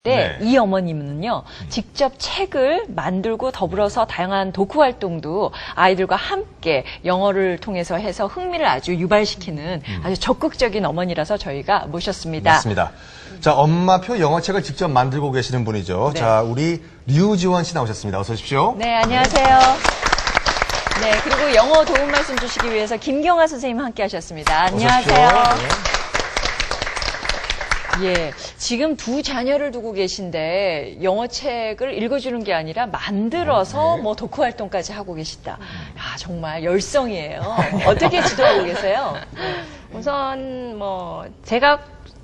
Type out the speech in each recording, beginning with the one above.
네. 이 어머님은요, 직접 책을 만들고 더불어서 다양한 독후 활동도 아이들과 함께 영어를 통해서 해서 흥미를 아주 유발시키는 아주 적극적인 어머니라서 저희가 모셨습니다. 맞습니다. 자, 엄마표 영어책을 직접 만들고 계시는 분이죠. 네. 자, 우리 류지원 씨 나오셨습니다. 어서 오십시오. 네, 안녕하세요. 네, 그리고 영어 도움 말씀 주시기 위해서 김경아 선생님 함께 하셨습니다. 안녕하세요. 예, 지금 두 자녀를 두고 계신데 영어책을 읽어주는 게 아니라 만들어서 뭐 독후 활동까지 하고 계시다. 야, 정말 열성이에요. 어떻게 지도하고 계세요? 우선 뭐 제가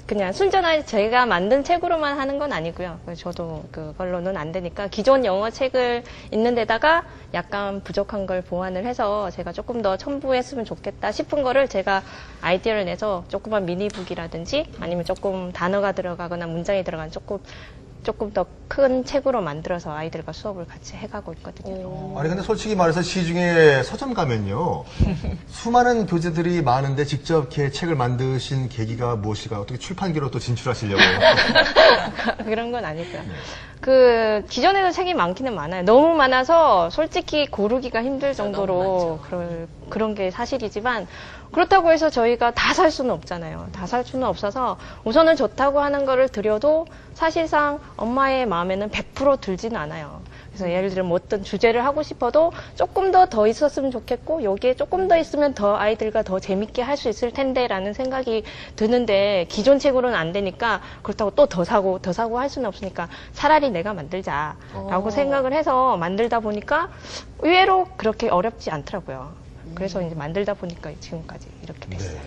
그냥 순전하게 제가 만든 책으로만 하는 건 아니고요. 저도 그걸로는 안 되니까 기존 영어 책을 읽는 데다가 약간 부족한 걸 보완을 해서 제가 조금 더 첨부했으면 좋겠다 싶은 거를 제가 아이디어를 내서 조그만 미니북이라든지 아니면 조금 단어가 들어가거나 문장이 들어간 조금 더 큰 책으로 만들어서 아이들과 수업을 같이 해가고 있거든요. 아니, 근데 솔직히 말해서 시중에 서점 가면요. 수많은 교재들이 많은데 직접 이렇게 책을 만드신 계기가 무엇일까요? 어떻게 출판계로 또 진출하시려고요? 그런 건 아니고요. 기존에도 책이 많기는 많아요. 너무 많아서 솔직히 고르기가 힘들 정도로 그런 게 사실이지만 그렇다고 해서 저희가 다 살 수는 없잖아요. 다 살 수는 없어서 우선은 좋다고 하는 거를 드려도 사실상 엄마의 마음에는 100% 들지는 않아요. 그래서 예를 들면 뭐 어떤 주제를 하고 싶어도 조금 더 있었으면 좋겠고 여기에 조금 더 있으면 더 아이들과 더 재밌게 할 수 있을 텐데 라는 생각이 드는데 기존 책으로는 안 되니까 그렇다고 또 더 사고 할 수는 없으니까 차라리 내가 만들자 라고 생각을 해서 만들다 보니까 의외로 그렇게 어렵지 않더라고요. 그래서 이제 만들다 보니까 지금까지 이렇게 됐어요.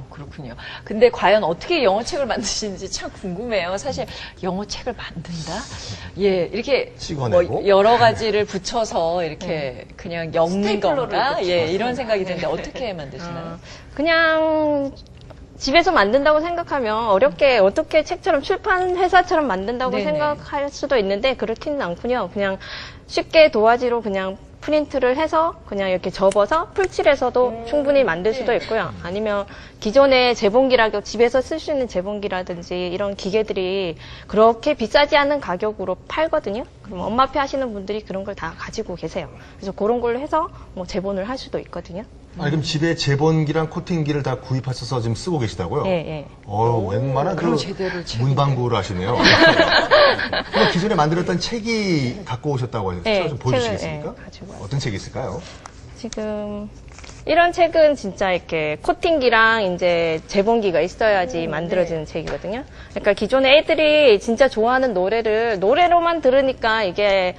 그렇군요. 근데 과연 어떻게 영어책을 만드시는지 참 궁금해요. 사실 영어책을 만든다? 예, 이렇게 찍어내고? 뭐 여러 가지를 붙여서 이렇게 그냥 엮는 건가? 예, 이런 생각이 드는데 어떻게 만드시나요? 그냥 집에서 만든다고 생각하면 어렵게 어떻게 책처럼 출판 회사처럼 만든다고 네네. 생각할 수도 있는데 그렇지는 않군요. 그냥 쉽게 도화지로 그냥 프린트를 해서 그냥 이렇게 접어서 풀칠해서도 충분히 만들 수도 있고요. 아니면 기존의 재봉기라고 집에서 쓸 수 있는 재봉기라든지 이런 기계들이 그렇게 비싸지 않은 가격으로 팔거든요. 그럼 엄마표 하시는 분들이 그런 걸 다 가지고 계세요. 그래서 그런 걸로 해서 뭐 재본을 할 수도 있거든요. 아니, 그럼 집에 재본기랑 코팅기를 다 구입하셔서 지금 쓰고 계시다고요? 예, 예. 웬만한 그럼 제대로 책인데. 문방구를 하시네요. 그럼 기존에 만들었던 책이 갖고 오셨다고 하셨죠? 네, 좀 보여주시겠습니까? 책을, 가지고 왔어요. 어떤 책이 있을까요? 지금 이런 책은 진짜 이렇게 코팅기랑 이제 재봉기가 있어야지 만들어지는 책이거든요. 그러니까 기존에 애들이 진짜 좋아하는 노래로만 들으니까 이게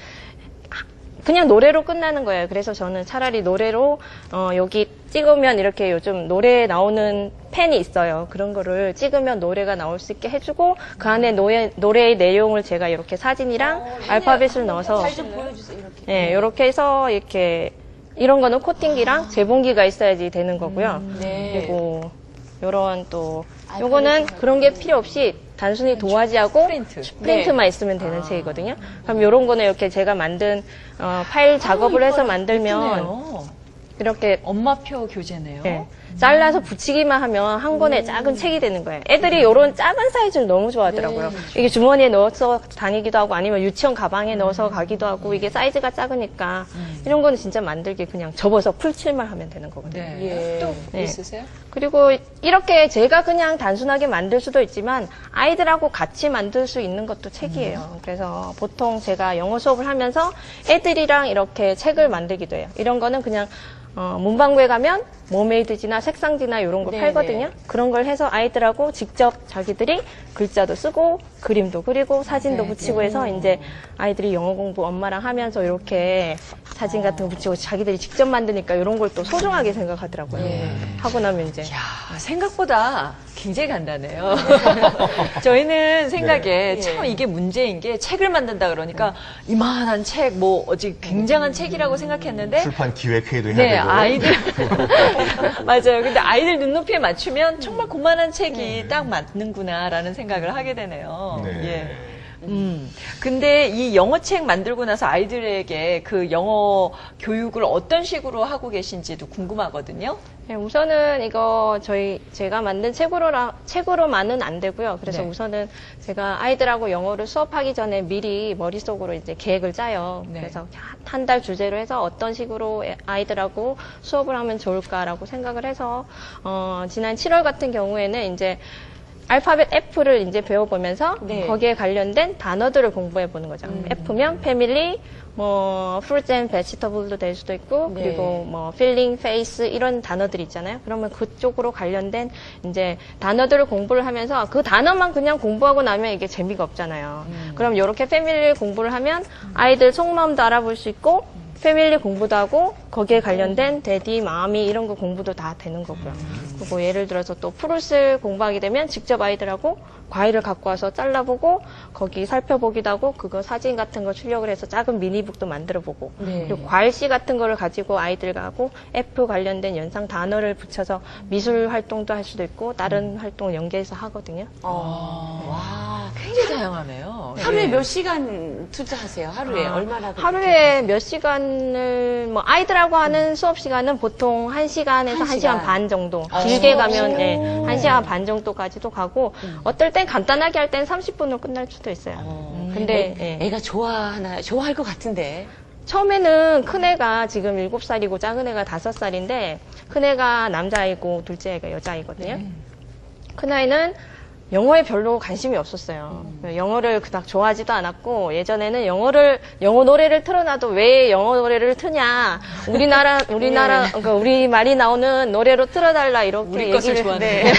그냥 노래로 끝나는 거예요. 그래서 저는 차라리 노래로 여기 찍으면 이렇게 요즘 노래 나오는 펜이 있어요. 그런 거를 찍으면 노래가 나올 수 있게 해주고 그 안에 노래의 내용을 제가 이렇게 사진이랑 알파벳을 넣어서 잘 좀 보여주세요. 이렇게. 네, 이렇게 해서 이렇게 이런 거는 코팅기랑 재봉기가 있어야지 되는 거고요. 네. 그리고 요런 또 요거는 그런 게 필요 없이 단순히 도화지하고 프린트만 있으면 되는 책이거든요. 그럼 요런 거는 이렇게 제가 만든 파일 작업을 해서 만들면 예쁘네요. 이렇게 엄마표 교재네요. 네, 잘라서 붙이기만 하면 한 권의 작은 책이 되는 거예요. 애들이 이런 작은 사이즈를 너무 좋아하더라고요. 이게 주머니에 넣어서 다니기도 하고 아니면 유치원 가방에 넣어서 가기도 하고 이게 사이즈가 작으니까 이런 거는 진짜 만들기 그냥 접어서 풀칠만 하면 되는 거거든요. 네. 또 네. 있으세요? 그리고 이렇게 제가 그냥 단순하게 만들 수도 있지만 아이들하고 같이 만들 수 있는 것도 책이에요. 그래서 보통 제가 영어 수업을 하면서 애들이랑 이렇게 책을 만들기도 해요. 이런 거는 그냥 문방구에 가면 머메이드지나 색상지나 이런 거 팔거든요. 그런 걸 해서 아이들하고 직접 자기들이 글자도 쓰고 그림도 그리고 사진도 붙이고 해서 이제 아이들이 영어 공부 엄마랑 하면서 이렇게 사진 같은 거 붙이고 자기들이 직접 만드니까 이런 걸 또 소중하게 생각하더라고요. 하고 나면 이제 야, 생각보다 굉장히 간단해요. 저희는 생각에 참 이게 문제인 게 책을 만든다 그러니까 이만한 책, 뭐 어찌 굉장한 책이라고 생각했는데 출판 기획회의도 해야 네, 되고. 아이들 맞아요. 근데 아이들 눈높이에 맞추면 정말 그만한 책이 딱 맞는구나라는 생각을 하게 되네요. 네. 예. 근데 이 영어책 만들고 나서 아이들에게 그 영어 교육을 어떤 식으로 하고 계신지도 궁금하거든요. 네, 우선은 이거 제가 만든 책으로만은 안 되고요. 그래서 네. 우선은 제가 아이들하고 영어를 수업하기 전에 미리 머릿속으로 이제 계획을 짜요. 네. 그래서 한 달 주제로 해서 어떤 식으로 아이들하고 수업을 하면 좋을까라고 생각을 해서, 지난 7월 같은 경우에는 이제 알파벳 F를 이제 배워보면서 네. 거기에 관련된 단어들을 공부해 보는 거죠. F면 패밀리, 뭐 fruits and vegetables도 될 수도 있고 네. 그리고 뭐 feeling, face 이런 단어들이 있잖아요. 그러면 그쪽으로 관련된 이제 단어들을 공부를 하면서 그 단어만 그냥 공부하고 나면 이게 재미가 없잖아요. 그럼 이렇게 패밀리 공부를 하면 아이들 속마음도 알아볼 수 있고 패밀리 공부도 하고 거기에 관련된 데디, 마미 이런 거 공부도 다 되는 거고요. 그리고 예를 들어서 또 프루트를 공부하게 되면 직접 아이들하고 과일을 갖고 와서 잘라보고 거기 살펴보기도 하고 그거 사진 같은 거 출력을 해서 작은 미니북도 만들어보고 네. 그리고 과일씨 같은 거를 가지고 아이들하고 F 관련된 연상 단어를 붙여서 미술 활동도 할 수도 있고 다른 활동 연계해서 하거든요. 와, 굉장히 다양하네요. 하루에 네. 몇 시간 투자하세요? 하루에 얼마나? 하루에 몇 시간을 뭐 아이들하고 하는 수업 시간은 보통 1시간에서 1시간 반 정도. 길게 가면 네, 1시간 반 정도까지도 가고 어떨 땐 간단하게 할 땐 30분으로 끝날 수도 있어요. 근데 예. 애가 좋아할 것 같은데. 처음에는 큰애가 지금 7살이고 작은 애가 5살인데 큰애가 남자아이고 둘째 애가 여자아이거든요. 큰아이는 영어에 별로 관심이 없었어요. 영어를 그닥 좋아하지도 않았고 예전에는 영어 노래를 틀어놔도 왜 영어 노래를 트냐 그러니까 우리 말이 나오는 노래로 틀어달라 이렇게 우리 것을 얘기를 좋아하는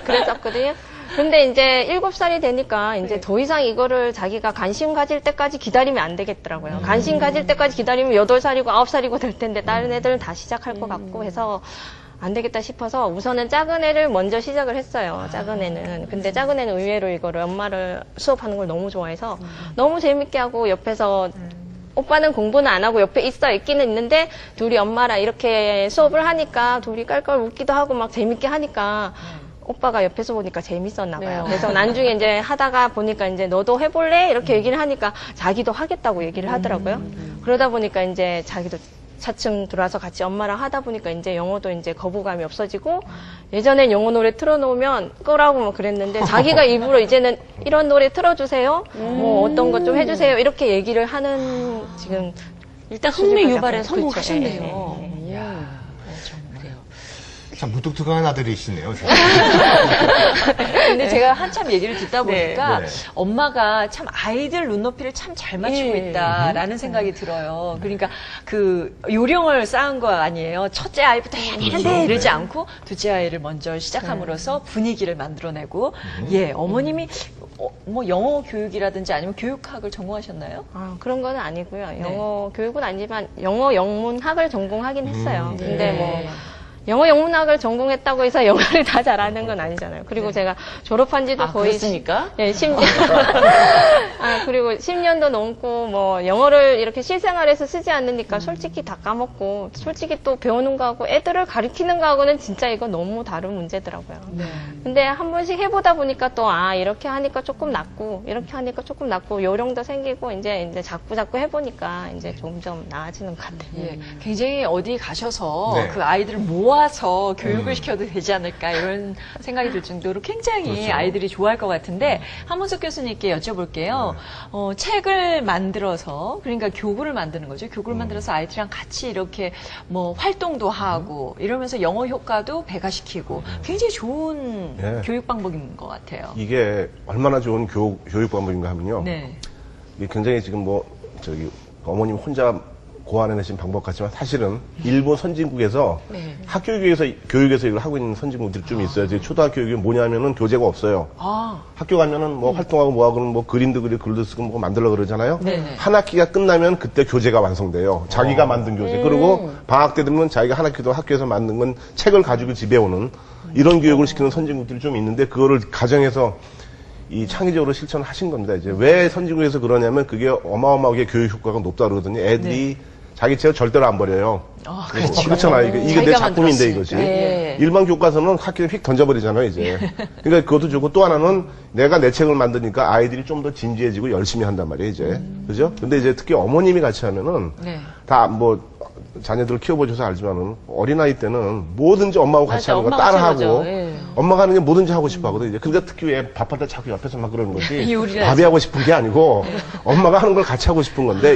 그랬었거든요. 근데 이제 7살이 되니까 이제 더 이상 이거를 자기가 관심 가질 때까지 기다리면 안 되겠더라고요. 관심 가질 때까지 기다리면 8살이고 9살이고 될 텐데 다른 애들은 다 시작할 것 같고 해서 안 되겠다 싶어서 우선은 작은 애를 먼저 시작을 했어요. 작은 애는. 근데 작은 애는 의외로 이거를 엄마를 수업하는 걸 너무 좋아해서 너무 재밌게 하고 옆에서 오빠는 공부는 안 하고 옆에 있기는 있는데 둘이 엄마랑 이렇게 수업을 하니까 둘이 깔깔 웃기도 하고 막 재밌게 하니까 오빠가 옆에서 보니까 재밌었나 봐요. 네. 그래서 나중에 이제 하다가 보니까 이제 너도 해볼래? 이렇게 얘기를 하니까 자기도 하겠다고 얘기를 하더라고요. 그러다 보니까 이제 자기도 차츰 들어와서 같이 엄마랑 하다 보니까 이제 영어도 이제 거부감이 없어지고 예전엔 영어 노래 틀어놓으면 끄라고 뭐 그랬는데 자기가 일부러 이제는 이런 노래 틀어주세요. 뭐 어떤 것 좀 해주세요. 이렇게 얘기를 하는 지금 일단 흥미 유발에 그렇죠. 성공하셨네요. 예, 예. 그래요. 참 무뚝뚝한 아들이시네요. 근데 제가 한참 얘기를 듣다 보니까 네. 엄마가 참 아이들 눈높이를 참 잘 맞추고 예. 있다라는 생각이 들어요. 그러니까 그 요령을 쌓은 거 아니에요. 첫째 아이부터 해야 되는데 이러지 않고 둘째 아이를 먼저 시작함으로써 분위기를 만들어내고 예, 어머님이 뭐 영어 교육이라든지 아니면 교육학을 전공하셨나요? 아, 그런 건 아니고요. 영어 교육은 아니지만 영어 영문학을 전공하긴 했어요. 근데 뭐 영어 영문학을 전공했다고 해서 영어를 다 잘하는 건 아니잖아요. 그리고 제가 졸업한 지도 거의 그렇습니까? 예, 10년. 그리고 10년도 넘고, 뭐, 영어를 이렇게 실생활에서 쓰지 않으니까 솔직히 다 까먹고, 솔직히 또 배우는 거하고 애들을 가르치는 거하고는 진짜 이거 너무 다른 문제더라고요. 근데 한 번씩 해보다 보니까 또, 이렇게 하니까 조금 낫고, 이렇게 하니까 조금 낫고, 요령도 생기고, 이제 자꾸 해보니까 이제 점점 나아지는 것 같아요. 예, 굉장히 어디 가셔서 네. 그 아이들을 모아서 교육을 시켜도 되지 않을까 이런 생각이 들 정도로 굉장히 그렇죠. 아이들이 좋아할 것 같은데 한문석 교수님께 여쭤볼게요. 책을 만들어서 그러니까 교구를 만드는 거죠. 교구를 만들어서 아이들이랑 같이 이렇게 뭐 활동도 하고 이러면서 영어 효과도 배가시키고 굉장히 좋은 네. 교육 방법인 것 같아요. 이게 얼마나 좋은 교육 방법인가 하면요. 네. 이게 굉장히 지금 어머님 혼자 고안해내신 방법 같지만 사실은 일본 선진국에서 학교에서 교육에서 이걸 하고 있는 선진국들이 좀 있어요. 지금 초등학교 교육이 뭐냐면은 교재가 없어요. 학교 가면은 뭐 활동하고 뭐하고 뭐 그림도 그리고 글도 쓰고 뭐 만들려 그러잖아요. 네네. 한 학기가 끝나면 그때 교재가 완성돼요. 자기가 만든 교재. 그리고 방학 때 되면 자기가 한 학기도 학교에서 만든 건 책을 가지고 집에 오는 이런 교육을 시키는 선진국들이 좀 있는데 그거를 가정에서 이 창의적으로 실천을 하신 겁니다. 이제 왜 선진국에서 그러냐면 그게 어마어마하게 교육 효과가 높다 그러거든요. 애들이 자기 책을 절대로 안 버려요. 그렇잖아요. 이게 내 자기가 작품인데 만들었으니까. 이것이. 네. 일반 교과서는 학교에 휙 던져버리잖아요, 이제. 그러니까 그것도 좋고 또 하나는 내가 내 책을 만드니까 아이들이 좀 더 진지해지고 열심히 한단 말이에요, 이제. 그죠? 근데 이제 특히 어머님이 같이 하면은 네. 다 뭐 자녀들을 키워보셔서 알지만은 어린아이 때는 뭐든지 엄마하고 같이 맞아, 하는 거 엄마가 따라하고 최고죠. 예. 엄마가 하는 게 뭐든지 하고 싶어 하거든. 이제 그러니까 특히 왜 밥할 때 자꾸 옆에서 막 그러는 거지. 요리를 밥이 하고 싶은 게 아니고 엄마가 하는 걸 같이 하고 싶은 건데